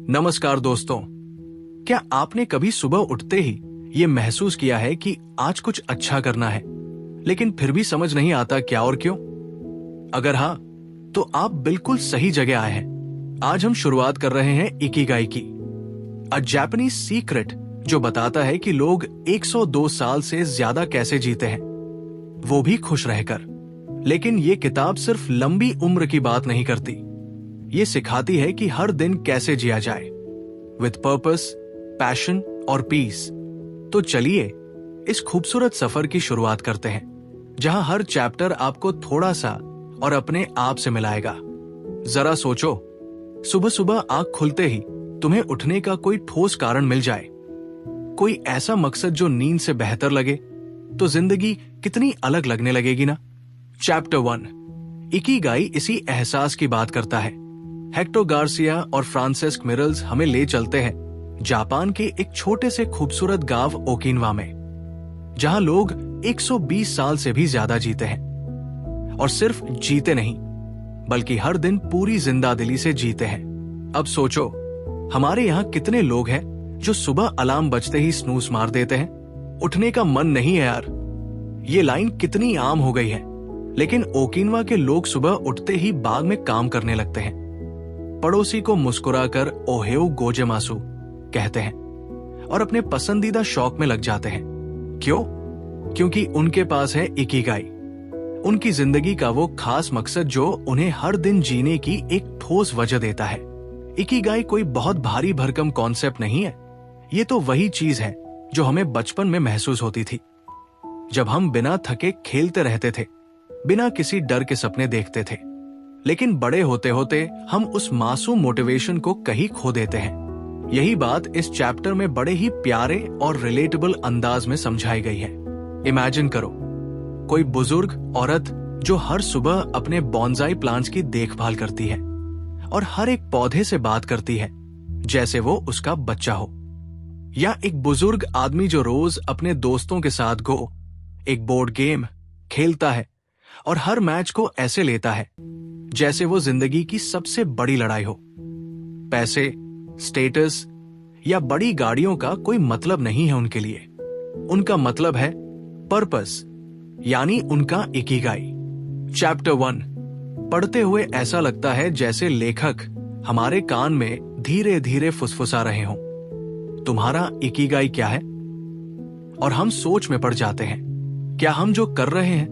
नमस्कार दोस्तों, क्या आपने कभी सुबह उठते ही ये महसूस किया है कि आज कुछ अच्छा करना है, लेकिन फिर भी समझ नहीं आता क्या और क्यों? अगर हाँ, तो आप बिल्कुल सही जगह आए हैं। आज हम शुरुआत कर रहे हैं इकिगाई की, अ जापानीज सीक्रेट, जो बताता है कि लोग 102 साल से ज्यादा कैसे जीते हैं, वो भी खुश रहकर। लेकिन ये किताब सिर्फ लंबी उम्र की बात नहीं करती, ये सिखाती है कि हर दिन कैसे जिया जाए विथ पर्पस, पैशन और पीस। तो चलिए इस खूबसूरत सफर की शुरुआत करते हैं, जहां हर चैप्टर आपको थोड़ा सा और अपने आप से मिलाएगा। जरा सोचो, सुबह सुबह आंख खुलते ही तुम्हें उठने का कोई ठोस कारण मिल जाए, कोई ऐसा मकसद जो नींद से बेहतर लगे, तो जिंदगी कितनी अलग लगने लगेगी ना। चैप्टर 1, इकिगाई इसी एहसास की बात करता है। हेक्टर गार्सिया और फ्रांसिस्क मिरल्स हमें ले चलते हैं जापान के एक छोटे से खूबसूरत गांव ओकिनावा में, जहां लोग 120 साल से भी ज्यादा जीते हैं। और सिर्फ जीते नहीं, बल्कि हर दिन पूरी जिंदादिली से जीते हैं। अब सोचो, हमारे यहाँ कितने लोग हैं जो सुबह अलार्म बजते ही स्नूज मार देते हैं। उठने का मन नहीं है यार। ये लाइन कितनी आम हो गई है, लेकिन ओकिनावा के लोग सुबह उठते ही बाग में काम करने लगते हैं। पड़ोसी को मुस्कुराकर ओहेओ गोजेमासु कहते हैं और अपने पसंदीदा शौक में लग जाते हैं। क्यों? क्योंकि उनके पास है इकिगाई, उनकी जिंदगी का वो खास मकसद जो उन्हें हर दिन जीने की एक ठोस वजह देता है। इकिगाई कोई बहुत भारी भरकम कॉन्सेप्ट नहीं है, ये तो वही चीज है जो हमें बचपन में महसूस होती थी, जब हम बिना थके खेलते रहते थे, बिना किसी डर के सपने देखते थे। लेकिन बड़े होते होते हम उस मासूम मोटिवेशन को कहीं खो देते हैं। यही बात इस चैप्टर में बड़े ही प्यारे और रिलेटेबल अंदाज में समझाई गई है। इमेजिन करो, कोई बुजुर्ग औरत जो हर सुबह अपने बॉन्साई प्लांट्स की देखभाल करती है और हर एक पौधे से बात करती है जैसे वो उसका बच्चा हो। या एक बुजुर्ग आदमी जो रोज अपने दोस्तों के साथ एक बोर्ड गेम खेलता है और हर मैच को ऐसे लेता है जैसे वो जिंदगी की सबसे बड़ी लड़ाई हो। पैसे, स्टेटस या बड़ी गाड़ियों का कोई मतलब नहीं है उनके लिए। उनका मतलब है पर्पस, यानी उनका इकिगाई। चैप्टर 1 पढ़ते हुए ऐसा लगता है जैसे लेखक हमारे कान में धीरे धीरे फुसफुसा रहे हों, तुम्हारा इकिगाई क्या है? और हम सोच में पड़ जाते हैं, क्या हम जो कर रहे हैं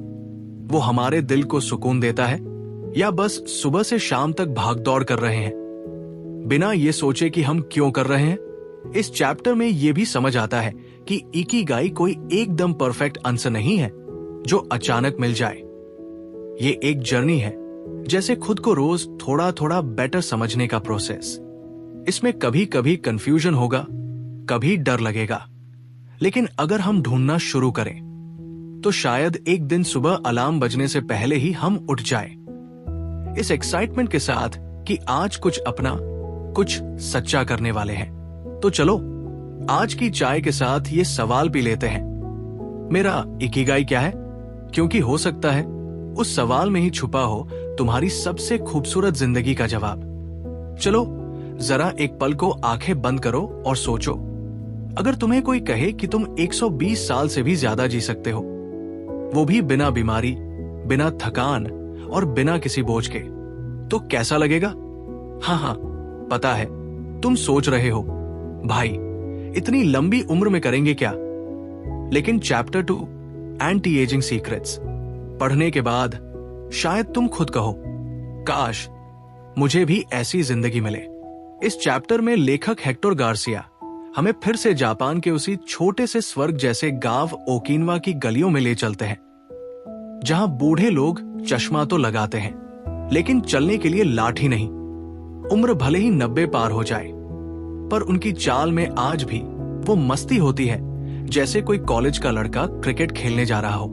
वो हमारे दिल को सुकून देता है, या बस सुबह से शाम तक भागदौड़ कर रहे हैं बिना ये सोचे कि हम क्यों कर रहे हैं। इस चैप्टर में ये भी समझ आता है कि इकिगाई कोई एकदम परफेक्ट आंसर नहीं है जो अचानक मिल जाए। ये एक जर्नी है, जैसे खुद को रोज थोड़ा थोड़ा बेटर समझने का प्रोसेस। इसमें कभी कभी कंफ्यूजन होगा, कभी डर लगेगा, लेकिन अगर हम ढूंढना शुरू करें तो शायद एक दिन सुबह अलार्म बजने से पहले ही हम उठ जाए, इस एक्साइटमेंट के साथ कि आज कुछ अपना, कुछ सच्चा करने वाले हैं। तो चलो आज की चाय के साथ ये सवाल भी लेते हैं, मेरा इकिगाई क्या है? क्योंकि हो सकता है उस सवाल में ही छुपा हो तुम्हारी सबसे खूबसूरत जिंदगी का जवाब। चलो जरा एक पल को आंखें बंद करो और सोचो, अगर तुम्हें कोई कहे कि तुम 120 साल से भी ज्यादा जी सकते हो, वो भी बिना बीमारी, बिना थकान और बिना किसी बोझ के, तो कैसा लगेगा? हाँ, पता है तुम सोच रहे हो, भाई इतनी लंबी उम्र में करेंगे क्या? लेकिन चैप्टर 2 एंटी एजिंग सीक्रेट्स पढ़ने के बाद शायद तुम खुद कहो, काश मुझे भी ऐसी जिंदगी मिले। इस चैप्टर में लेखक हेक्टर गार्सिया हमें फिर से जापान के उसी छोटे से स्वर्ग जैसे गांव ओकिनावा की गलियों में ले चलते हैं, जहां बूढ़े लोग चश्मा तो लगाते हैं, लेकिन चलने के लिए लाठी नहीं। उम्र भले ही 90 पार हो जाए, पर उनकी चाल में आज भी वो मस्ती होती है जैसे कोई कॉलेज का लड़का क्रिकेट खेलने जा रहा हो।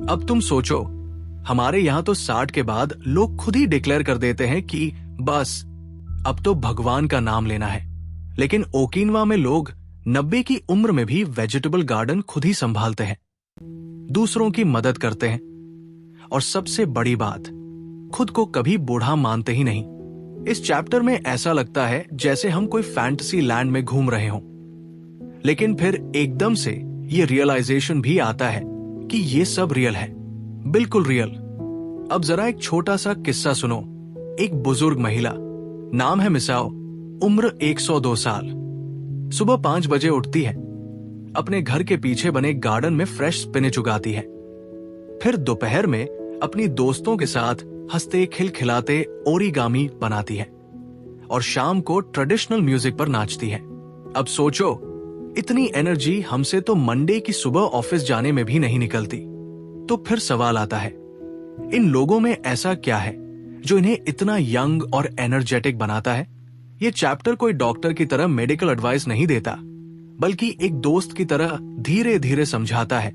अब तुम सोचो, हमारे यहाँ तो 60 के बाद लोग खुद ही डिक्लेयर कर देते हैं कि बस अब तो भगवान का नाम लेना है, लेकिन ओकिनावा में लोग 90 की उम्र में भी वेजिटेबल गार्डन खुद ही संभालते हैं, दूसरों की मदद करते हैं और सबसे बड़ी बात, खुद को कभी बूढ़ा मानते ही नहीं। इस चैप्टर में ऐसा लगता है जैसे हम कोई फैंटेसी लैंड में घूम रहे हों, लेकिन फिर एकदम से ये रियलाइजेशन भी आता है कि ये सब रियल है, बिल्कुल रियल। अब जरा एक छोटा सा किस्सा सुनो। एक बुजुर्ग महिला, नाम है मिसाओ, उम्र 102 साल, सुबह 5 बजे उठती है, अपने घर के पीछे बने गार्डन में फ्रेश स्पिनच उगाती है। फिर दोपहर में अपनी दोस्तों के साथ हंसते खिलखिलाते ओरिगामी बनाती है और शाम को ट्रेडिशनल म्यूजिक पर नाचती है। अब सोचो, इतनी एनर्जी हमसे तो मंडे की सुबह ऑफिस जाने में भी नहीं निकलती। तो फिर सवाल आता है, इन लोगों में ऐसा क्या है जो इन्हें इतना यंग और एनर्जेटिक बनाता है? ये चैप्टर कोई डॉक्टर की तरह मेडिकल एडवाइस नहीं देता, बल्कि एक दोस्त की तरह धीरे धीरे समझाता है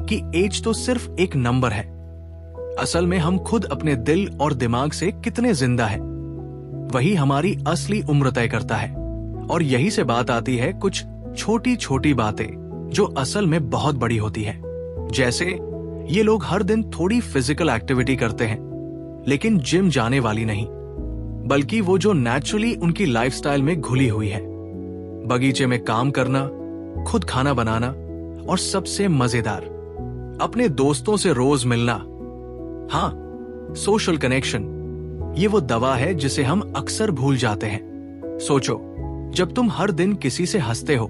कि एज तो सिर्फ एक नंबर है। असल में हम खुद अपने दिल और दिमाग से कितने जिंदा हैं, वही हमारी असली उम्र तय करता है। और यही से बात आती है कुछ छोटी छोटी बातें जो असल में बहुत बड़ी होती है। जैसे ये लोग हर दिन थोड़ी फिजिकल एक्टिविटी करते हैं, लेकिन जिम जाने वाली नहीं, बल्कि वो जो नेचुरली उनकी लाइफस्टाइल में घुली हुई है। बगीचे में काम करना, खुद खाना बनाना, और सबसे मजेदार, अपने दोस्तों से रोज मिलना। हाँ, सोशल कनेक्शन, ये वो दवा है जिसे हम अक्सर भूल जाते हैं। सोचो, जब तुम हर दिन किसी से हंसते हो,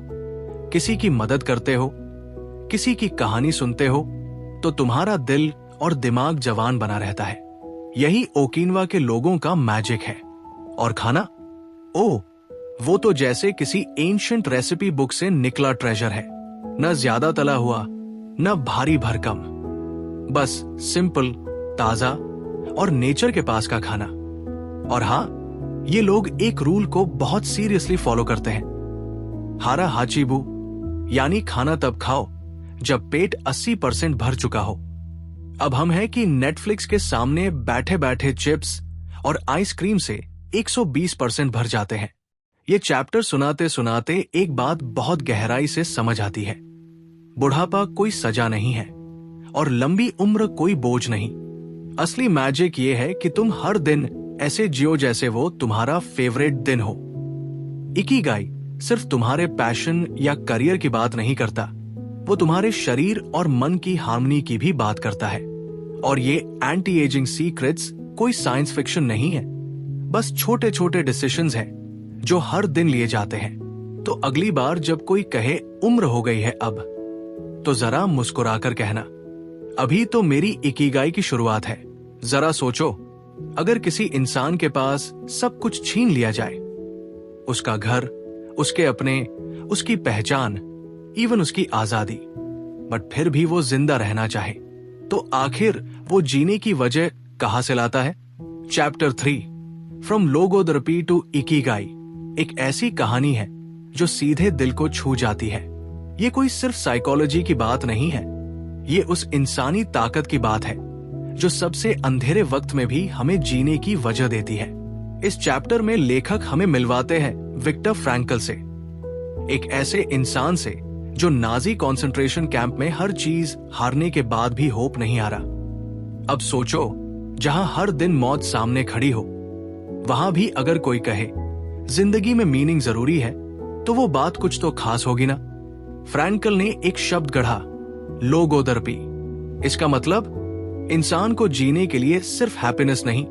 किसी की मदद करते हो, किसी की कहानी सुनते हो, तो तुम्हारा दिल और दिमाग जवान बना रहता है। यही ओकिनवा के लोगों का मैजिक है। और खाना, ओह, वो तो जैसे किसी एंशिएंट रेसिपी बुक से निकला ट्रेजर है। न ज्यादा तला हुआ, न भारी भरकम, बस सिंपल, ताजा और नेचर के पास का खाना। और हाँ, ये लोग एक रूल को बहुत सीरियसली फॉलो करते हैं, हारा हाचीबू, यानी खाना तब खाओ जब पेट 80% भर चुका हो। अब हम हैं कि नेटफ्लिक्स के सामने बैठे बैठे चिप्स और आइसक्रीम से 120% भर जाते हैं। ये चैप्टर सुनाते सुनाते एक बात बहुत गहराई से समझ आती है, बुढ़ापा कोई सजा नहीं है और लंबी उम्र कोई बोझ नहीं। असली मैजिक ये है कि तुम हर दिन ऐसे जियो जैसे वो तुम्हारा फेवरेट दिन हो। इकिगाई सिर्फ तुम्हारे पैशन या करियर की बात नहीं करता, वो तुम्हारे शरीर और मन की हार्मनी की भी बात करता है। और ये एंटी एजिंग सीक्रेट्स कोई साइंस फिक्शन नहीं है, बस छोटे छोटे डिसीजंस हैं जो हर दिन लिए जाते हैं। तो अगली बार जब कोई कहे उम्र हो गई है अब, तो जरा मुस्कुराकर कहना, अभी तो मेरी इकिगाई की शुरुआत है। जरा सोचो, अगर किसी इंसान के पास सब कुछ छीन लिया जाए, उसका घर, उसके अपने, उसकी पहचान, इवन उसकी आजादी, बट फिर भी वो जिंदा रहना चाहे, तो आखिर वो जीने की वजह कहां से लाता है? Chapter 3, from logotherapy to ikigai, एक ऐसी कहानी है जो सीधे दिल को छू जाती है। ये कोई सिर्फ साइकोलॉजी की बात नहीं है, ये उस इंसानी ताकत की बात है जो सबसे अंधेरे वक्त में भी हमें जीने की वजह देती है। इस चैप्टर में लेखक हमें मिलवाते हैं विक्टर फ्रैंकल से, एक ऐसे इंसान से जो नाजी कंसंट्रेशन कैंप में हर चीज हारने के बाद भी होप नहीं हारा। अब सोचो, जहां हर दिन मौत सामने खड़ी हो, वहां भी अगर कोई कहे जिंदगी में मीनिंग जरूरी है, तो वो बात कुछ तो खास होगी ना। फ्रैंकल ने एक शब्द गढ़ा, लोगोथेरेपी। इसका मतलब इंसान को जीने के लिए सिर्फ हैप्पीनेस नहीं,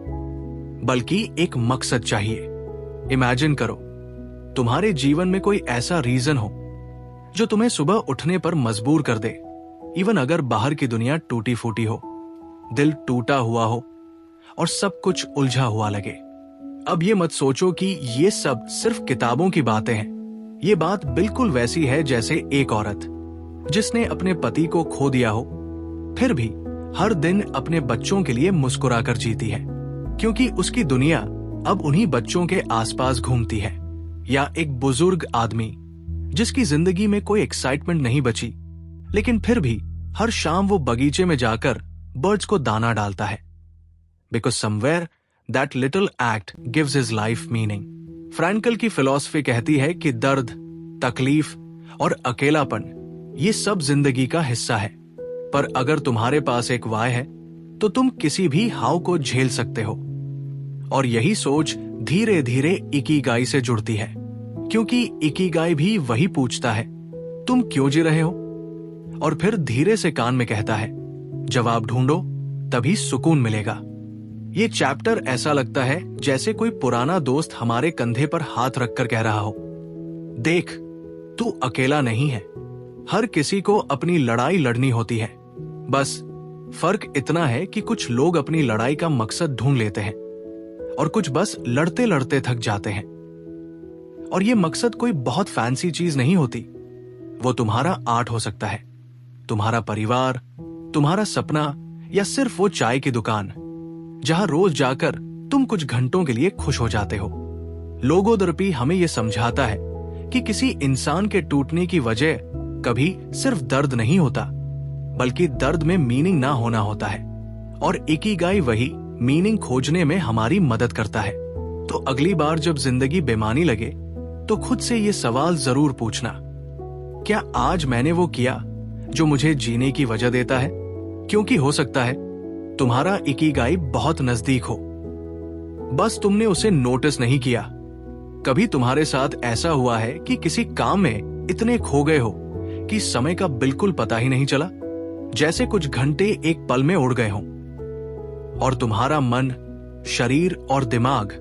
बल्कि एक मकसद चाहिए। इमेजिन करो, तुम्हारे जीवन में कोई ऐसा रीजन हो जो तुम्हें सुबह उठने पर मजबूर कर दे, इवन अगर बाहर की दुनिया टूटी फूटी हो, दिल टूटा हुआ हो और सब कुछ उलझा हुआ लगे। अब ये मत सोचो कि ये सब सिर्फ किताबों की बातें हैं। ये बात बिल्कुल वैसी है जैसे एक औरत जिसने अपने पति को खो दिया हो, फिर भी हर दिन अपने बच्चों के लिए मुस्कुराकर जीती है, क्योंकि उसकी दुनिया अब उन्हीं बच्चों के आसपास घूमती है। या एक बुजुर्ग आदमी जिसकी जिंदगी में कोई एक्साइटमेंट नहीं बची, लेकिन फिर भी हर शाम वो बगीचे में जाकर बर्ड्स को दाना डालता है, because somewhere that little act gives his life meaning. Frankl की फिलॉसफी कहती है कि दर्द, तकलीफ और अकेलापन ये सब जिंदगी का हिस्सा है, पर अगर तुम्हारे पास एक वाय है तो तुम किसी भी हाव को झेल सकते हो। और यही सोच धीरे धीरे इकिगाई से जुड़ती है, क्योंकि इकिगाई भी वही पूछता है, तुम क्यों जी रहे हो? और फिर धीरे से कान में कहता है, जवाब ढूंढो, तभी सुकून मिलेगा। ये चैप्टर ऐसा लगता है जैसे कोई पुराना दोस्त हमारे कंधे पर हाथ रखकर कह रहा हो, देख, तू अकेला नहीं है। हर किसी को अपनी लड़ाई लड़नी होती है। बस फर्क इतना है कि कुछ लोग अपनी लड़ाई का मकसद ढूंढ लेते हैं और कुछ बस लड़ते लड़ते थक जाते हैं। और ये मकसद कोई बहुत फैंसी चीज नहीं होती। वो तुम्हारा आर्ट हो सकता है, तुम्हारा परिवार, तुम्हारा सपना, या सिर्फ वो चाय की दुकान जहां रोज जाकर तुम कुछ घंटों के लिए खुश हो जाते हो। लोगोदर्पी हमें यह समझाता है कि किसी इंसान के टूटने की वजह कभी सिर्फ दर्द नहीं होता, बल्कि दर्द में मीनिंग ना होना होता है। और इकिगाई वही मीनिंग खोजने में हमारी मदद करता है। तो अगली बार जब जिंदगी बेमानी लगे तो खुद से ये सवाल जरूर पूछना, क्या आज मैंने वो किया जो मुझे जीने की वजह देता है? क्योंकि हो सकता है तुम्हारा इकिगाई बहुत नजदीक हो, बस तुमने उसे नोटिस नहीं किया। कभी तुम्हारे साथ ऐसा हुआ है कि किसी काम में इतने खो गए हो कि समय का बिल्कुल पता ही नहीं चला, जैसे कुछ घंटे एक पल में उड़ गए हों, और तुम्हारा मन, शरीर और दिमाग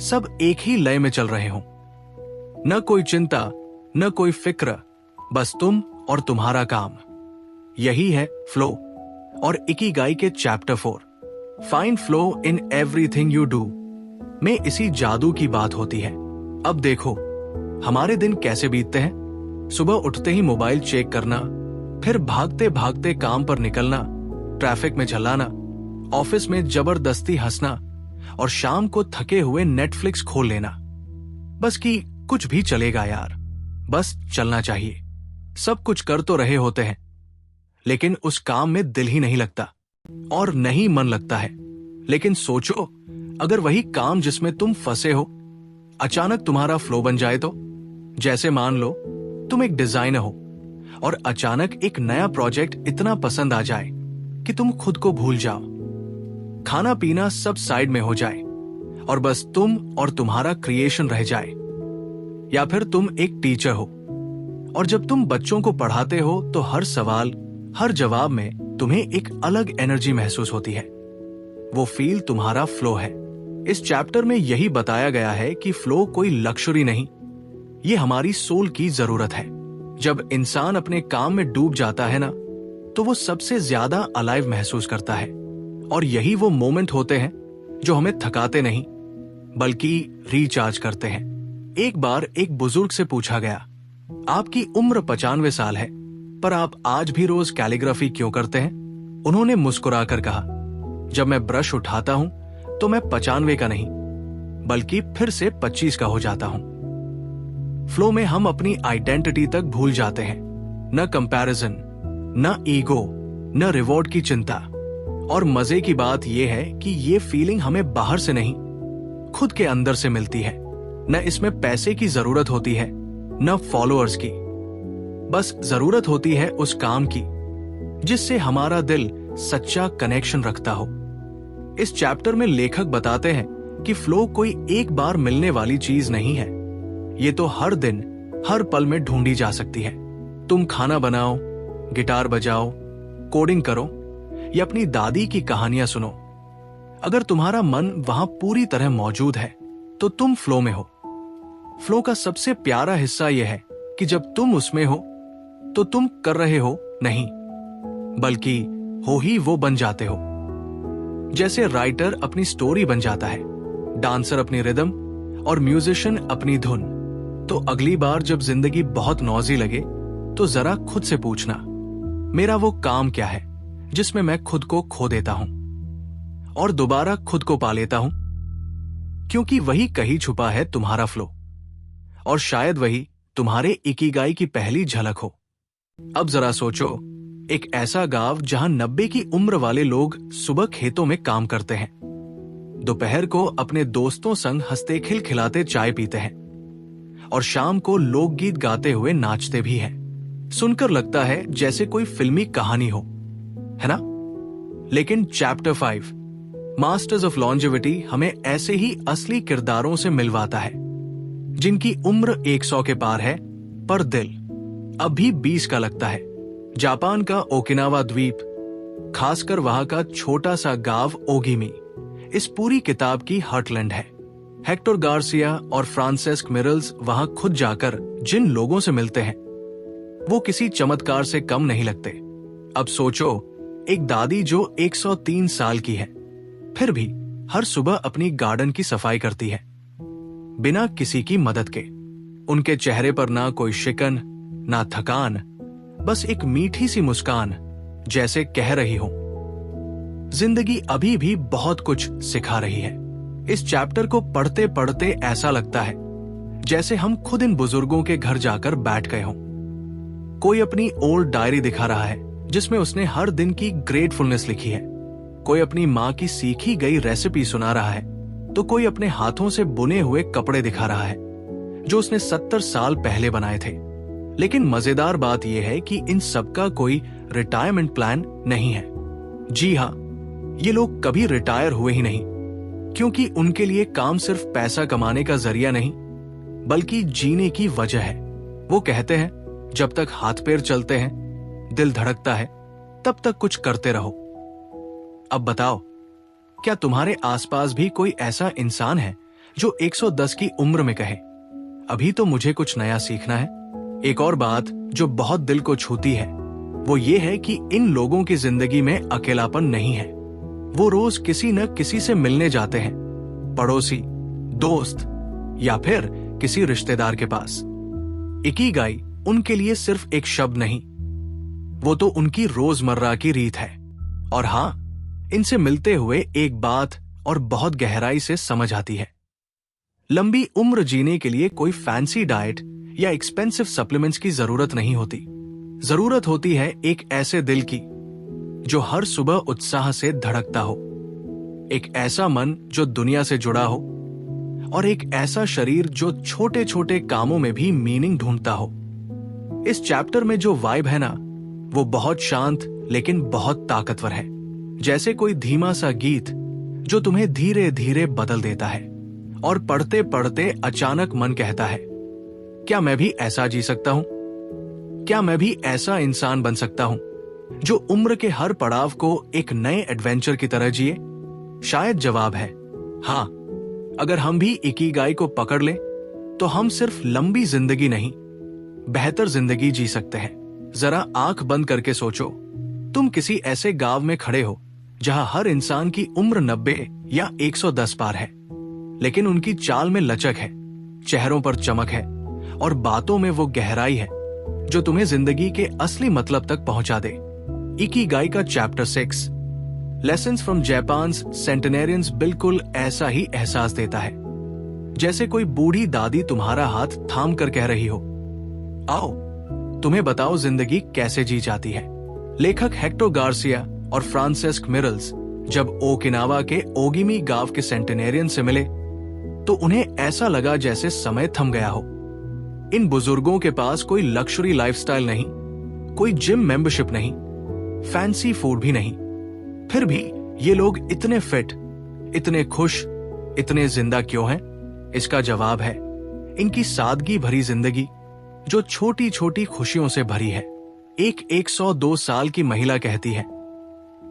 सब एक ही लय में चल रहे हों। न कोई चिंता, न कोई फिक्र, बस तुम और तुम्हारा काम। यही है फ्लो। और इकिगाई के chapter 4 find flow in everything you do में इसी जादू की बात होती है। अब देखो हमारे दिन कैसे बीतते हैं। सुबह उठते ही मोबाइल चेक करना, फिर भागते भागते काम पर निकलना, ट्रैफिक में झल्लाना, ऑफिस में जबरदस्ती हंसना, और शाम को थके हुए नेटफ्लिक्स खोल लेना। बस कि कुछ भी चलेगा यार, बस चलना चाहिए। सब कुछ कर तो रहे होते हैं, लेकिन उस काम में दिल ही नहीं लगता और नहीं मन लगता है। लेकिन सोचो, अगर वही काम जिसमें तुम फंसे हो अचानक तुम्हारा फ्लो बन जाए तो? जैसे मान लो तुम एक डिजाइनर हो और अचानक एक नया प्रोजेक्ट इतना पसंद आ जाए कि तुम खुद को भूल जाओ, खाना पीना सब साइड में हो जाए और बस तुम और तुम्हारा क्रिएशन रह जाए। या फिर तुम एक टीचर हो और जब तुम बच्चों को पढ़ाते हो तो हर सवाल, हर जवाब में तुम्हें एक अलग एनर्जी महसूस होती है। वो फील तुम्हारा फ्लो है। इस चैप्टर में यही बताया गया है कि फ्लो कोई लक्ष्योरी नहीं, ये हमारी सोल की जरूरत है। जब इंसान अपने काम में डूब जाता है ना, तो वो सबसे ज्यादा अलाइव महसूस करता है। और यही वो मोमेंट होते हैं जो हमें थकाते नहीं, बल्कि रिचार्ज करते हैं। एक बार एक बुजुर्ग से पूछा गया, आपकी उम्र 95 साल है, पर आप आज भी रोज कैलीग्राफी क्यों करते हैं? उन्होंने मुस्कुराकर कहा, जब मैं ब्रश उठाता हूं तो मैं 95 का नहीं, बल्कि फिर से 25 का हो जाता हूं। फ्लो में हम अपनी आइडेंटिटी तक भूल जाते हैं। न कंपैरिजन, न ईगो, न रिवॉर्ड की चिंता। और मजे की बात यह है कि ये फीलिंग हमें बाहर से नहीं, खुद के अंदर से मिलती है। न इसमें पैसे की जरूरत होती है, न फॉलोअर्स की। बस जरूरत होती है उस काम की जिससे हमारा दिल सच्चा कनेक्शन रखता हो। इस चैप्टर में लेखक बताते हैं कि फ्लो कोई एक बार मिलने वाली चीज नहीं है। ये तो हर दिन, हर पल में ढूंढी जा सकती है। तुम खाना बनाओ, गिटार बजाओ, कोडिंग करो या अपनी दादी की कहानियां सुनो, अगर तुम्हारा मन वहां पूरी तरह मौजूद है तो तुम फ्लो में हो। फ्लो का सबसे प्यारा हिस्सा यह है कि जब तुम उसमें हो तो तुम कर रहे हो नहीं, बल्कि हो ही वो बन जाते हो। जैसे राइटर अपनी स्टोरी बन जाता है, डांसर अपनी रिदम और म्यूजिशियन अपनी धुन। तो अगली बार जब जिंदगी बहुत नौजी लगे तो जरा खुद से पूछना, मेरा वो काम क्या है जिसमें मैं खुद को खो देता हूं और दोबारा खुद को पा लेता हूं? क्योंकि वही कहीं छुपा है तुम्हारा फ्लो, और शायद वही तुम्हारे इकिगाई की पहली झलक हो। अब जरा सोचो, एक ऐसा गांव जहां 90 की उम्र वाले लोग सुबह खेतों में काम करते हैं, दोपहर को अपने दोस्तों संग हंसते खिलखिलाते चाय पीते हैं और शाम को लोकगीत गाते हुए नाचते भी हैं। सुनकर लगता है जैसे कोई फिल्मी कहानी हो, है ना? लेकिन चैप्टर 5 मास्टर्स ऑफ लॉन्जेविटी हमें ऐसे ही असली किरदारों से मिलवाता है जिनकी उम्र 100 के पार है, पर दिल अभी 20 का लगता है। जापान का ओकिनावा द्वीप, खासकर वहां का छोटा सा गांव ओगिमी, इस पूरी किताब की हार्टलैंड है। हेक्टर गार्सिया और फ्रांसेस्क मिरल्स वहां खुद जाकर जिन लोगों से मिलते हैं वो किसी चमत्कार से कम नहीं लगते। अब सोचो, एक दादी जो 103 साल की है, फिर भी हर सुबह अपनी गार्डन की सफाई करती है बिना किसी की मदद के। उनके चेहरे पर ना कोई शिकन, ना थकान, बस एक मीठी सी मुस्कान, जैसे कह रही हो जिंदगी अभी भी बहुत कुछ सिखा रही है। इस चैप्टर को पढ़ते पढ़ते ऐसा लगता है जैसे हम खुद इन बुजुर्गों के घर जाकर बैठ गए हों। कोई अपनी ओल्ड डायरी दिखा रहा है जिसमें उसने हर दिन की ग्रेटफुलनेस लिखी है, कोई अपनी माँ की सीखी गई रेसिपी सुना रहा है, तो कोई अपने हाथों से बुने हुए कपड़े दिखा रहा है जो उसने 70 साल पहले बनाए थे। लेकिन मजेदार बात यह है कि इन सबका कोई रिटायरमेंट प्लान नहीं है। जी हाँ, ये लोग कभी रिटायर हुए ही नहीं, क्योंकि उनके लिए काम सिर्फ पैसा कमाने का जरिया नहीं बल्कि जीने की वजह है। वो कहते हैं, जब तक हाथ पैर चलते हैं, दिल धड़कता है, तब तक कुछ करते रहो। अब बताओ, क्या तुम्हारे आसपास भी कोई ऐसा इंसान है जो 110 की उम्र में कहे, अभी तो मुझे कुछ नया सीखना है? एक और बात जो बहुत दिल को छूती है वो ये है कि इन लोगों की जिंदगी में अकेलापन नहीं है। वो रोज किसी न किसी से मिलने जाते हैं, पड़ोसी, दोस्त या फिर किसी रिश्तेदार के पास। इकिगाई उनके लिए सिर्फ एक शब्द नहीं, वो तो उनकी रोजमर्रा की रीत है। और हाँ, इनसे मिलते हुए एक बात और बहुत गहराई से समझ आती है। लंबी उम्र जीने के लिए कोई फैंसी डाइट या एक्सपेंसिव सप्लीमेंट्स की जरूरत नहीं होती। जरूरत होती है एक ऐसे दिल की जो हर सुबह उत्साह से धड़कता हो, एक ऐसा मन जो दुनिया से जुड़ा हो, और एक ऐसा शरीर जो छोटे छोटे कामों में भी मीनिंग ढूंढता हो। इस चैप्टर में जो वाइब है ना, वो बहुत शांत लेकिन बहुत ताकतवर है, जैसे कोई धीमा सा गीत जो तुम्हें धीरे धीरे बदल देता है और पढ़ते पढ़ते अचानक मन कहता है, क्या मैं भी ऐसा जी सकता हूं? क्या मैं भी ऐसा इंसान बन सकता हूं जो उम्र के हर पड़ाव को एक नए एडवेंचर की तरह जिए? शायद जवाब है हाँ। अगर हम भी इकिगाई को पकड़ लें तो हम सिर्फ लंबी जिंदगी नहीं, बेहतर जिंदगी जी सकते हैं। जरा आंख बंद करके सोचो, तुम किसी ऐसे गांव में खड़े हो जहां हर इंसान की उम्र 90 या 110 पार है, लेकिन उनकी चाल में लचक है, चेहरों पर चमक है और बातों में वो गहराई है जो तुम्हें जिंदगी के असली मतलब तक पहुंचा दे। इकिगाई का चैप्टर 6 लेसन्स फ्रॉम जापान्स सेंटेनेरियंस बिल्कुल ऐसा ही एहसास देता है, जैसे कोई बूढ़ी दादी तुम्हारा हाथ थाम कर कह रही हो, आओ तुम्हें बताओ जिंदगी कैसे जी जाती है। लेखक हेक्टर गार्सिया और फ्रांसेस्क मिरल्स जब ओकिनावा के ओगिमी गांव के सेंटेनेरियन से मिले तो उन्हें ऐसा लगा जैसे समय थम गया हो। इन बुजुर्गों के पास कोई लग्जरी लाइफस्टाइल नहीं, कोई जिम मेंबरशिप नहीं, फैंसी फूड भी नहीं, फिर भी ये लोग इतने फिट, इतने खुश, इतने जिंदा क्यों हैं? इसका जवाब है इनकी सादगी भरी जिंदगी जो छोटी छोटी खुशियों से भरी है। एक 102 साल की महिला कहती है,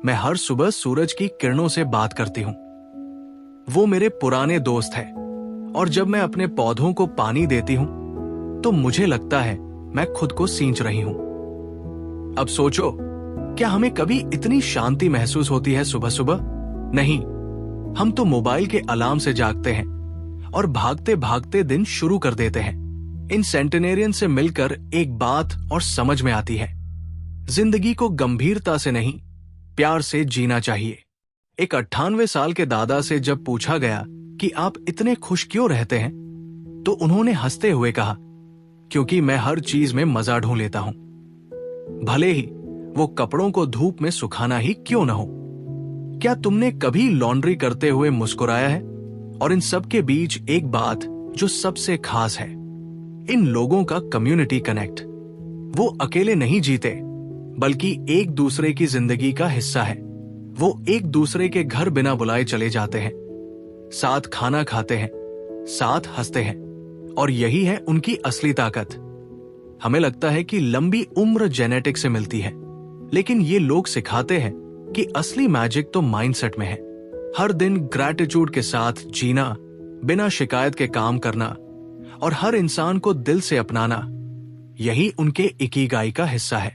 मैं हर सुबह सूरज की किरणों से बात करती हूं, वो मेरे पुराने दोस्त है, और जब मैं अपने पौधों को पानी देती हूं तो मुझे लगता है मैं खुद को सींच रही हूं। अब सोचो, क्या हमें कभी इतनी शांति महसूस होती है सुबह सुबह? नहीं, हम तो मोबाइल के अलार्म से जागते हैं और भागते भागते दिन शुरू कर देते हैं। इन सेंटेनेरियन से मिलकर एक बात और समझ में आती है, जिंदगी को गंभीरता से नहीं, प्यार से जीना चाहिए। एक 98 साल के दादा से जब पूछा गया कि आप इतने खुश क्यों रहते हैं, तो उन्होंने हंसते हुए कहा, क्योंकि मैं हर चीज में मजा ढूंढ लेता हूं, भले ही वो कपड़ों को धूप में सुखाना ही क्यों न हो। क्या तुमने कभी लॉन्ड्री करते हुए मुस्कुराया है? और इन सब के बीच एक बात जो सबसे खास है, इन लोगों का कम्युनिटी कनेक्ट। वो अकेले नहीं जीते, बल्कि एक दूसरे की जिंदगी का हिस्सा है। वो एक दूसरे के घर बिना बुलाए चले जाते हैं, साथ खाना खाते हैं, साथ हंसते हैं, और यही है उनकी असली ताकत। हमें लगता है कि लंबी उम्र जेनेटिक से मिलती है, लेकिन ये लोग सिखाते हैं कि असली मैजिक तो माइंडसेट में है। हर दिन ग्रैटिट्यूड के साथ जीना, बिना शिकायत के काम करना और हर इंसान को दिल से अपनाना, यही उनके इकिगाई का हिस्सा है।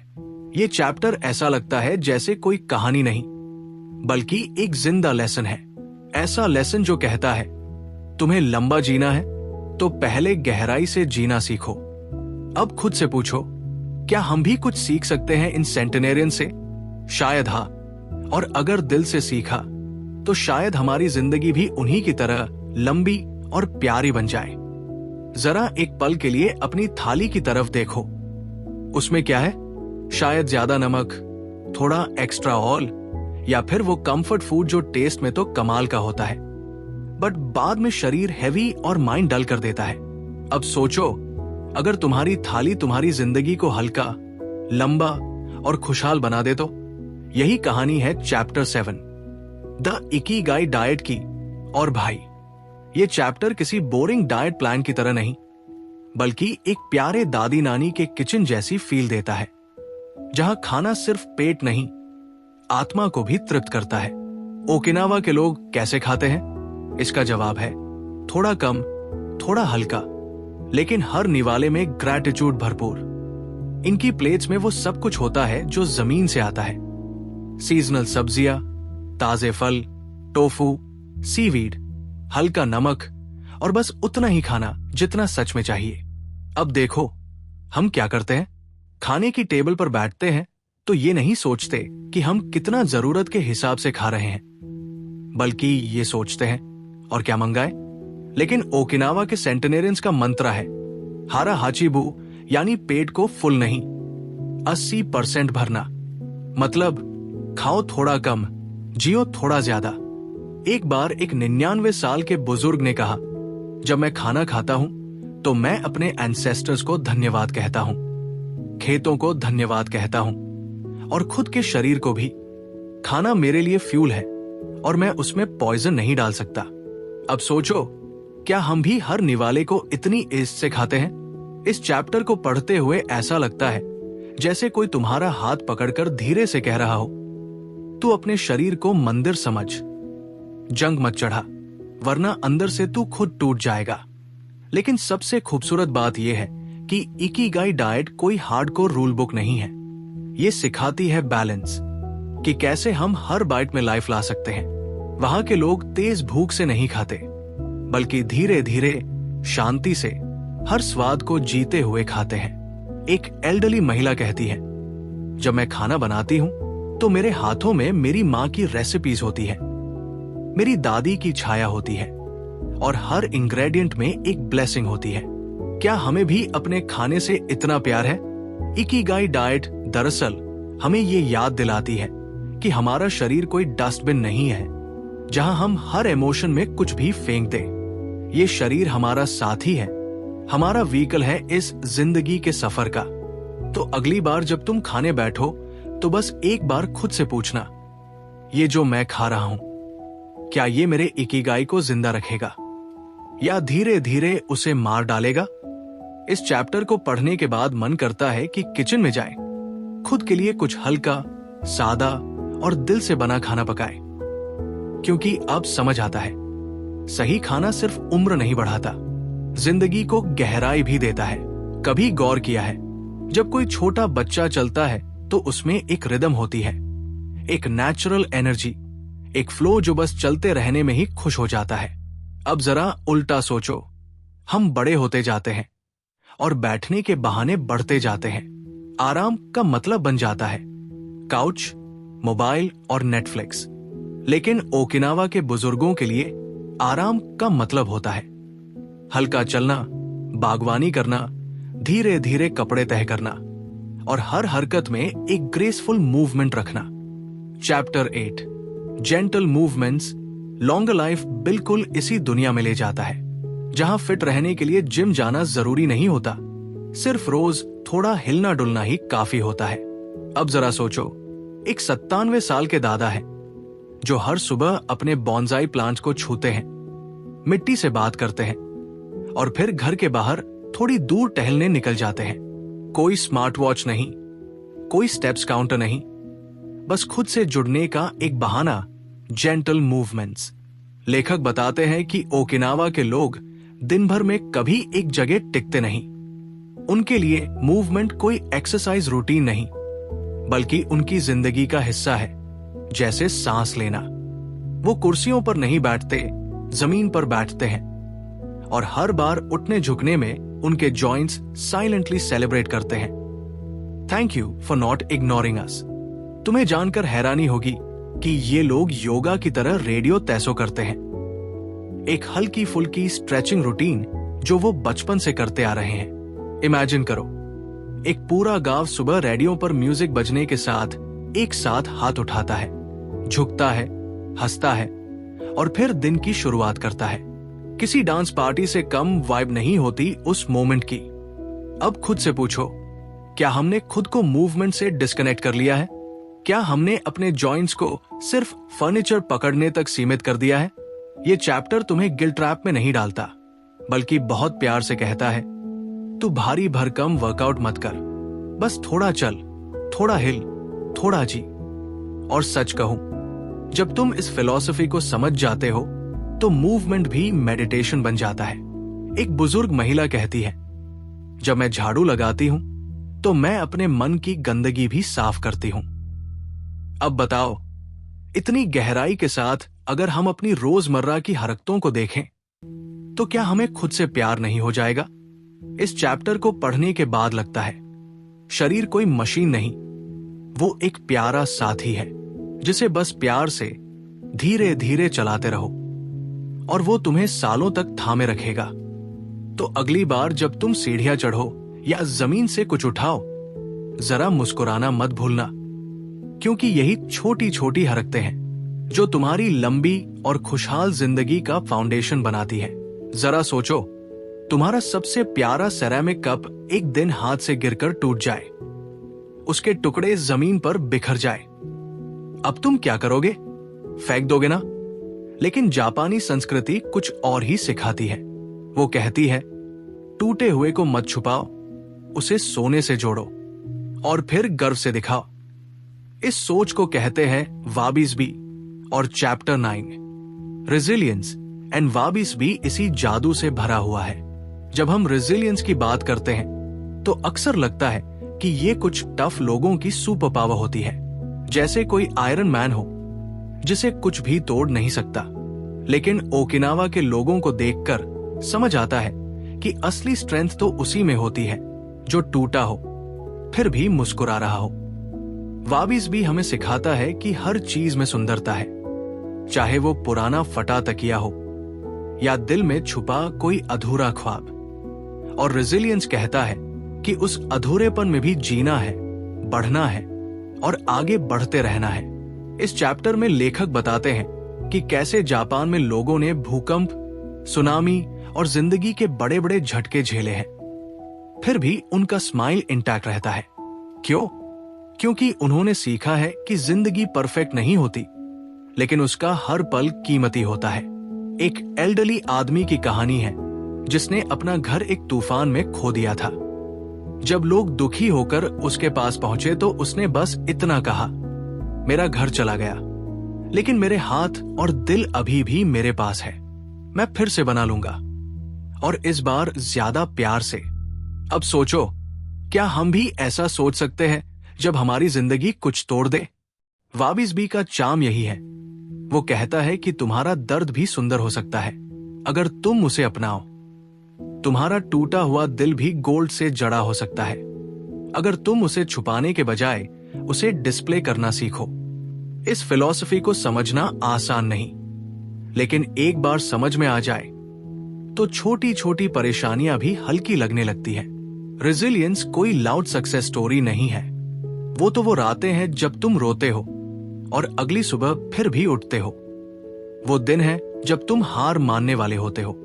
ये चैप्टर ऐसा लगता है जैसे कोई कहानी नहीं, बल्कि एक जिंदा लेसन है। ऐसा लेसन जो कहता है, तुम्हें लंबा जीना है तो पहले गहराई से जीना सीखो। अब खुद से पूछो, क्या हम भी कुछ सीख सकते हैं इन सेंटेनेरियन से? शायद हाँ, और अगर दिल से सीखा तो शायद हमारी जिंदगी भी उन्हीं की तरह लंबी और प्यारी बन जाए। जरा एक पल के लिए अपनी थाली की तरफ देखो, उसमें क्या है? शायद ज्यादा नमक, थोड़ा एक्स्ट्रा ऑयल, या फिर वो कंफर्ट फूड जो टेस्ट में तो कमाल का होता है, बट बाद में शरीर हैवी और माइंड डल कर देता है। अब सोचो, अगर तुम्हारी थाली तुम्हारी जिंदगी को हल्का, लंबा और खुशहाल बना दे तो? यही कहानी है चैप्टर 7, द इकिगाई डाइट की। और भाई, ये चैप्टर किसी बोरिंग डाइट प्लान की तरह नहीं, बल्कि एक प्यारे दादी नानी के किचन जैसी फील देता है, जहां खाना सिर्फ पेट नहीं, आत्मा को भी तृप्त करता है। ओकिनावा के लोग कैसे खाते हैं? इसका जवाब है थोड़ा कम, थोड़ा हल्का, लेकिन हर निवाले में ग्रैटिट्यूड भरपूर। इनकी प्लेट्स में वो सब कुछ होता है जो जमीन से आता है। सीजनल सब्जियां, ताजे फल, टोफू, सीवीड, हल्का नमक, और बस उतना ही खाना जितना सच में चाहिए। अब देखो, हम क्या करते हैं? खाने की टेबल पर बैठते हैं तो ये नहीं सोचते कि हम कितना जरूरत के हिसाब से खा रहे हैं, बल्कि ये सोचते हैं और क्या मंगाए। लेकिन ओकिनावा के सेंटेनेरियंस का मंत्र है हारा हाचीबू, यानी पेट को फुल नहीं, 80% भरना। मतलब खाओ थोड़ा कम, जियो थोड़ा ज्यादा। एक बार एक 99 साल के बुजुर्ग ने कहा, जब मैं खाना खाता हूं तो मैं अपने एंसेस्टर्स को धन्यवाद कहता हूं, खेतों को धन्यवाद कहता हूं, और खुद के शरीर को भी। खाना मेरे लिए फ्यूल है और मैं उसमें पॉइजन नहीं डाल सकता। अब सोचो, क्या हम भी हर निवाले को इतनी इज्जत से खाते हैं? इस चैप्टर को पढ़ते हुए ऐसा लगता है जैसे कोई तुम्हारा हाथ पकड़कर धीरे से कह रहा हो, तू अपने शरीर को मंदिर समझ, जंग मत चढ़ा, वरना अंदर से तू खुद टूट जाएगा। लेकिन सबसे खूबसूरत बात यह है कि इकिगाई डाइट कोई हार्डकोर रूल बुक नहीं है। ये सिखाती है बैलेंस, कि कैसे हम हर बाइट में लाइफ ला सकते हैं। वहां के लोग तेज भूख से नहीं खाते, बल्कि धीरे धीरे शांति से हर स्वाद को जीते हुए खाते हैं। एक एल्डरली महिला कहती है, जब मैं खाना बनाती हूं तो मेरे हाथों में मेरी माँ की रेसिपीज होती है, मेरी दादी की छाया होती है, और हर इंग्रेडिएंट में एक ब्लेसिंग होती है। क्या हमें भी अपने खाने से इतना प्यार है? इकिगाई डाइट दरअसल हमें ये याद दिलाती है कि हमारा शरीर कोई डस्टबिन नहीं है जहां हम हर इमोशन में कुछ भी फेंक दें। ये शरीर हमारा साथी है, हमारा व्हीकल है इस जिंदगी के सफर का। तो अगली बार जब तुम खाने बैठो तो बस एक बार खुद से पूछना, ये जो मैं खा रहा हूं, क्या ये मेरे इकिगाई को जिंदा रखेगा या धीरे धीरे उसे मार डालेगा? इस चैप्टर को पढ़ने के बाद मन करता है कि किचन में जाएं, खुद के लिए कुछ हल्का, सादा और दिल से बना खाना पकाएं, क्योंकि अब समझ आता है सही खाना सिर्फ उम्र नहीं बढ़ाता, जिंदगी को गहराई भी देता है। कभी गौर किया है, जब कोई छोटा बच्चा चलता है तो उसमें एक रिदम होती है, एक नेचुरल एनर्जी, एक फ्लो जो बस चलते रहने में ही खुश हो जाता है। अब जरा उल्टा सोचो, हम बड़े होते जाते हैं और बैठने के बहाने बढ़ते जाते हैं। आराम का मतलब बन जाता है काउच, मोबाइल और नेटफ्लिक्स। लेकिन ओकिनावा के बुजुर्गों के लिए आराम का मतलब होता है हल्का चलना, बागवानी करना, धीरे धीरे कपड़े तय करना, और हर हरकत में एक ग्रेसफुल मूवमेंट रखना। Chapter 8 gentle movements longer life बिल्कुल इसी दुनिया में ले जाता है, जहां फिट रहने के लिए जिम जाना जरूरी नहीं होता, सिर्फ रोज थोड़ा हिलना डुलना ही काफी होता है। अब जरा सोचो, एक 97 साल के दादा है, जो हर सुबह अपने बॉन्साई प्लांट को छूते हैं, मिट्टी से बात करते हैं और फिर घर के बाहर थोड़ी दूर टहलने निकल जाते हैं। कोई स्मार्ट वॉच नहीं, कोई स्टेप्स काउंटर नहीं, बस खुद से जुड़ने का एक बहाना, जेंटल मूवमेंट्स। लेखक बताते हैं कि ओकिनावा के लोग दिन भर में कभी एक जगह टिकते नहीं। उनके लिए मूवमेंट कोई एक्सरसाइज रूटीन नहीं, बल्कि उनकी जिंदगी का हिस्सा है, जैसे सांस लेना। वो कुर्सियों पर नहीं बैठते, जमीन पर बैठते हैं और हर बार उठने झुकने में उनके जॉइंट्स साइलेंटली सेलिब्रेट करते हैं। Thank you for not ignoring us. तुम्हें जानकर हैरानी होगी कि ये लोग योगा की तरह रेडियो तैसो करते हैं, एक हल्की फुल्की स्ट्रेचिंग रूटीन जो वो बचपन से करते आ रहे हैं। इमेजिन करो, एक पूरा गांव सुबह रेडियो पर म्यूजिक बजने के साथ एक साथ हाथ उठाता है, झुकता है, हंसता है और फिर दिन की शुरुआत करता है। किसी डांस पार्टी से कम वाइब नहीं होती उस मोमेंट की। अब खुद से पूछो, क्या हमने खुद को मूवमेंट से डिस्कनेक्ट कर लिया है? क्या हमने अपने जॉइंट्स को सिर्फ फर्नीचर पकड़ने तक सीमित कर दिया है? ये चैप्टर तुम्हें गिल्ट ट्रैप में नहीं डालता, बल्कि बहुत प्यार से कहता है, तू भारी भरकम वर्कआउट मत कर, बस थोड़ा चल, थोड़ा हिल, थोड़ा जी। और सच कहूं, जब तुम इस फिलॉसफी को समझ जाते हो तो मूवमेंट भी मेडिटेशन बन जाता है। एक बुजुर्ग महिला कहती है, जब मैं झाड़ू लगाती हूं तो मैं अपने मन की गंदगी भी साफ करती हूं। अब बताओ, इतनी गहराई के साथ अगर हम अपनी रोजमर्रा की हरकतों को देखें तो क्या हमें खुद से प्यार नहीं हो जाएगा? इस चैप्टर को पढ़ने के बाद लगता है, शरीर कोई मशीन नहीं, वो एक प्यारा साथी है जिसे बस प्यार से धीरे धीरे चलाते रहो और वो तुम्हें सालों तक थामे रखेगा। तो अगली बार जब तुम सीढ़ियां चढ़ो या जमीन से कुछ उठाओ, जरा मुस्कुराना मत भूलना, क्योंकि यही छोटी छोटी हरकतें हैं जो तुम्हारी लंबी और खुशहाल जिंदगी का फाउंडेशन बनाती है। जरा सोचो, तुम्हारा सबसे प्यारा सेरेमिक कप एक दिन हाथ से गिरकर टूट जाए, उसके टुकड़े जमीन पर बिखर जाए, अब तुम क्या करोगे? फेंक दोगे ना? लेकिन जापानी संस्कृति कुछ और ही सिखाती है। वो कहती है, टूटे हुए को मत छुपाओ, उसे सोने से जोड़ो और फिर गर्व से दिखाओ। इस सोच को कहते हैं वाबिसबी और चैप्टर 9 रेजिलियंस एंड वाबिसबी इसी जादू से भरा हुआ है। जब हम रेजिलियंस की बात करते हैं तो अक्सर लगता है कि ये कुछ टफ लोगों की सुपर पावर होती है, जैसे कोई आयरन मैन हो जिसे कुछ भी तोड़ नहीं सकता। लेकिन ओकिनावा के लोगों को देखकर समझ आता है कि असली स्ट्रेंथ तो उसी में होती है जो टूटा हो फिर भी मुस्कुरा रहा हो। वाबिसबी हमें सिखाता है कि हर चीज में सुंदरता है, चाहे वो पुराना फटा तकिया हो या दिल में छुपा कोई अधूरा ख्वाब। और रेजिलियंस कहता है कि उस अधूरेपन में भी जीना है, बढ़ना है और आगे बढ़ते रहना है। इस चैप्टर में लेखक बताते हैं कि कैसे जापान में लोगों ने भूकंप, सुनामी और जिंदगी के बड़े बड़े झटके झेले हैं, फिर भी उनका स्माइल इंटैक्ट रहता है। क्यों? क्योंकि उन्होंने सीखा है कि जिंदगी परफेक्ट नहीं होती, लेकिन उसका हर पल कीमती होता है। एक एल्डरली आदमी की कहानी है जिसने अपना घर एक तूफान में खो दिया था। जब लोग दुखी होकर उसके पास पहुंचे तो उसने बस इतना कहा, मेरा घर चला गया, लेकिन मेरे हाथ और दिल अभी भी मेरे पास है, मैं फिर से बना लूंगा, और इस बार ज्यादा प्यार से। अब सोचो, क्या हम भी ऐसा सोच सकते हैं जब हमारी जिंदगी कुछ तोड़ दे? वाबिसबी का चार्म यही है। वो कहता है कि तुम्हारा दर्द भी सुंदर हो सकता है अगर तुम उसे अपनाओ। तुम्हारा टूटा हुआ दिल भी गोल्ड से जड़ा हो सकता है अगर तुम उसे छुपाने के बजाय उसे डिस्प्ले करना सीखो। इस फिलॉसफी को समझना आसान नहीं, लेकिन एक बार समझ में आ जाए तो छोटी छोटी परेशानियां भी हल्की लगने लगती है। रेजिलियंस कोई लाउड सक्सेस स्टोरी नहीं है, वो तो वो रातें हैं जब तुम रोते हो और अगली सुबह फिर भी उठते हो। वो दिन है जब तुम हार मानने वाले होते हो,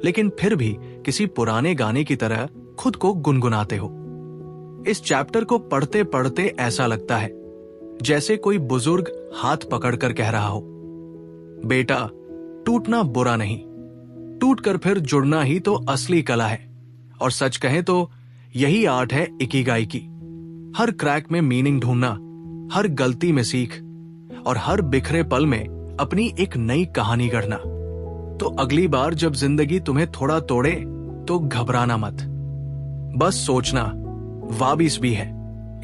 लेकिन फिर भी किसी पुराने गाने की तरह खुद को गुनगुनाते हो। इस चैप्टर को पढ़ते पढ़ते ऐसा लगता है जैसे कोई बुजुर्ग हाथ पकड़कर कह रहा हो, बेटा, टूटना बुरा नहीं, टूटकर फिर जुड़ना ही तो असली कला है। और सच कहें तो यही आर्ट है इकिगाई की। हर क्रैक में मीनिंग ढूंढना, हर गलती में सीख और हर बिखरे पल में अपनी एक नई कहानी गढ़ना। तो अगली बार जब जिंदगी तुम्हें थोड़ा तोड़े तो घबराना मत। बस सोचना, वाबिस भी है,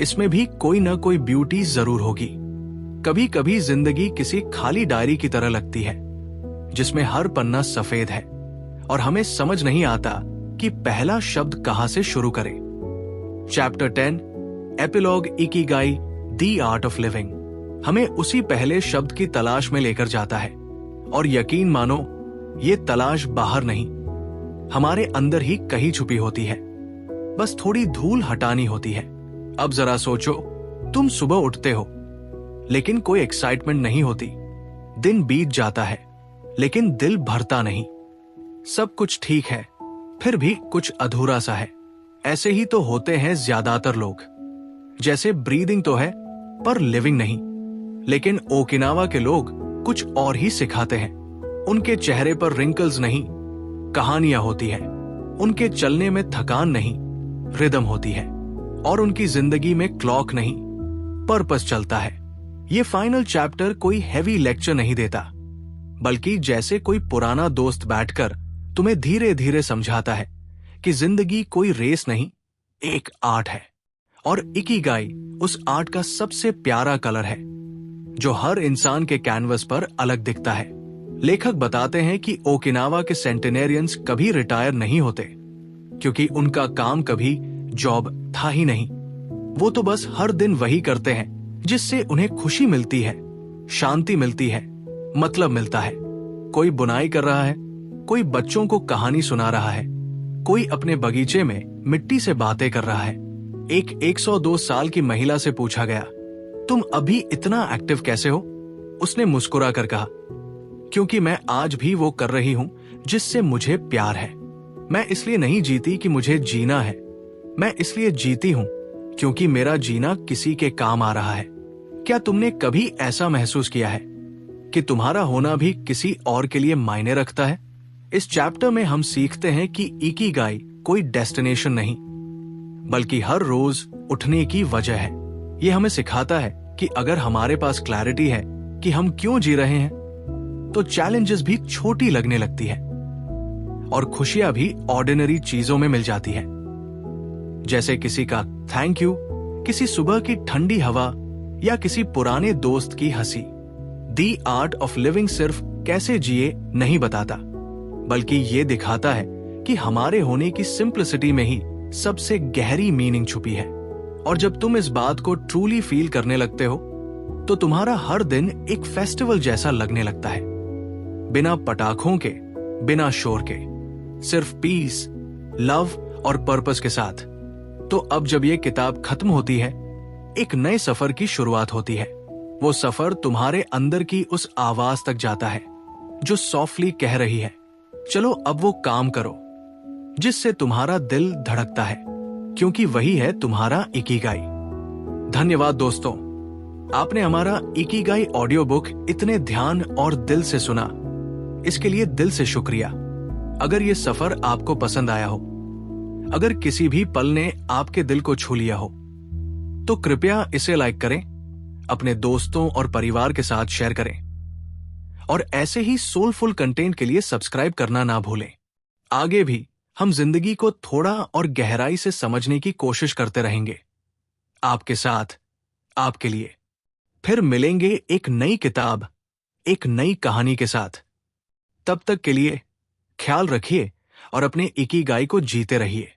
इसमें भी कोई ना कोई ब्यूटी जरूर होगी। कभी कभी जिंदगी किसी खाली डायरी की तरह लगती है जिसमें हर पन्ना सफेद है और हमें समझ नहीं आता कि पहला शब्द कहां से शुरू करें। Chapter 10 epilogue Ikigai the art of living हमें उसी पहले शब्द की तलाश में लेकर जाता है। और यकीन मानो, ये तलाश बाहर नहीं, हमारे अंदर ही कहीं छुपी होती है। बस थोड़ी धूल हटानी होती है। अब जरा सोचो, तुम सुबह उठते हो लेकिन कोई एक्साइटमेंट नहीं होती। दिन बीत जाता है लेकिन दिल भरता नहीं। सब कुछ ठीक है, फिर भी कुछ अधूरा सा है। ऐसे ही तो होते हैं ज्यादातर लोग। जैसे ब्रीदिंग तो है पर लिविंग नहीं। लेकिन ओकिनावा के लोग कुछ और ही सिखाते हैं। उनके चेहरे पर रिंकल्स नहीं, कहानियां होती हैं। उनके चलने में थकान नहीं, रिदम होती है। और उनकी जिंदगी में क्लॉक नहीं, पर्पस चलता है। ये फाइनल चैप्टर कोई हैवी लेक्चर नहीं देता, बल्कि जैसे कोई पुराना दोस्त बैठकर तुम्हें धीरे धीरे समझाता है कि जिंदगी कोई रेस नहीं, एक आर्ट है। और इकिगाई उस आर्ट का सबसे प्यारा कलर है जो हर इंसान के कैनवस पर अलग दिखता है। लेखक बताते हैं कि ओकिनावा के सेंटेनेरियंस कभी रिटायर नहीं होते क्योंकि उनका काम कभी जॉब था ही नहीं। वो तो बस हर दिन वही करते हैं जिससे उन्हें खुशी मिलती है, शांति मिलती है, मतलब मिलता है। कोई बुनाई कर रहा है, कोई बच्चों को कहानी सुना रहा है, कोई अपने बगीचे में मिट्टी से बातें कर रहा है। एक 102 साल की महिला से पूछा गया, तुम अभी इतना एक्टिव कैसे हो? उसने मुस्कुरा कर कहा, क्योंकि मैं आज भी वो कर रही हूं जिससे मुझे प्यार है। मैं इसलिए नहीं जीती कि मुझे जीना है, मैं इसलिए जीती हूं क्योंकि मेरा जीना किसी के काम आ रहा है। क्या तुमने कभी ऐसा महसूस किया है कि तुम्हारा होना भी किसी और के लिए मायने रखता है? इस चैप्टर में हम सीखते हैं कि इकिगाई कोई डेस्टिनेशन नहीं, बल्कि हर रोज उठने की वजह है। ये हमें सिखाता है कि अगर हमारे पास क्लैरिटी है कि हम क्यों जी रहे हैं, तो चैलेंजेस भी छोटी लगने लगती है और खुशियां भी ऑर्डिनरी चीजों में मिल जाती है। जैसे किसी का थैंक यू, किसी सुबह की ठंडी हवा या किसी पुराने दोस्त की हंसी। दी आर्ट ऑफ लिविंग सिर्फ कैसे जिए नहीं बताता, बल्कि ये दिखाता है कि हमारे होने की सिंप्लिसिटी में ही सबसे गहरी मीनिंग छुपी है। और जब तुम इस बात को ट्रूली फील करने लगते हो तो तुम्हारा हर दिन एक फेस्टिवल जैसा लगने लगता है, बिना पटाखों के, बिना शोर के, सिर्फ पीस, लव और पर्पस के साथ। तो अब जब ये किताब खत्म होती है, एक नए सफर की शुरुआत होती है। वो सफर तुम्हारे अंदर की उस आवाज तक जाता है जो सॉफ्टली कह रही है, चलो अब वो काम करो जिससे तुम्हारा दिल धड़कता है, क्योंकि वही है तुम्हारा इकिगाई। धन्यवाद दोस्तों, आपने हमारा इकिगाई ऑडियो बुक इतने ध्यान और दिल से सुना, इसके लिए दिल से शुक्रिया। अगर ये सफर आपको पसंद आया हो, अगर किसी भी पल ने आपके दिल को छू लिया हो, तो कृपया इसे लाइक करें, अपने दोस्तों और परिवार के साथ शेयर करें और ऐसे ही सोलफुल कंटेंट के लिए सब्सक्राइब करना ना भूलें। आगे भी हम जिंदगी को थोड़ा और गहराई से समझने की कोशिश करते रहेंगे, आपके साथ, आपके लिए। फिर मिलेंगे एक नई किताब, एक नई कहानी के साथ। तब तक के लिए ख्याल रखिए और अपने इकिगाई को जीते रहिए।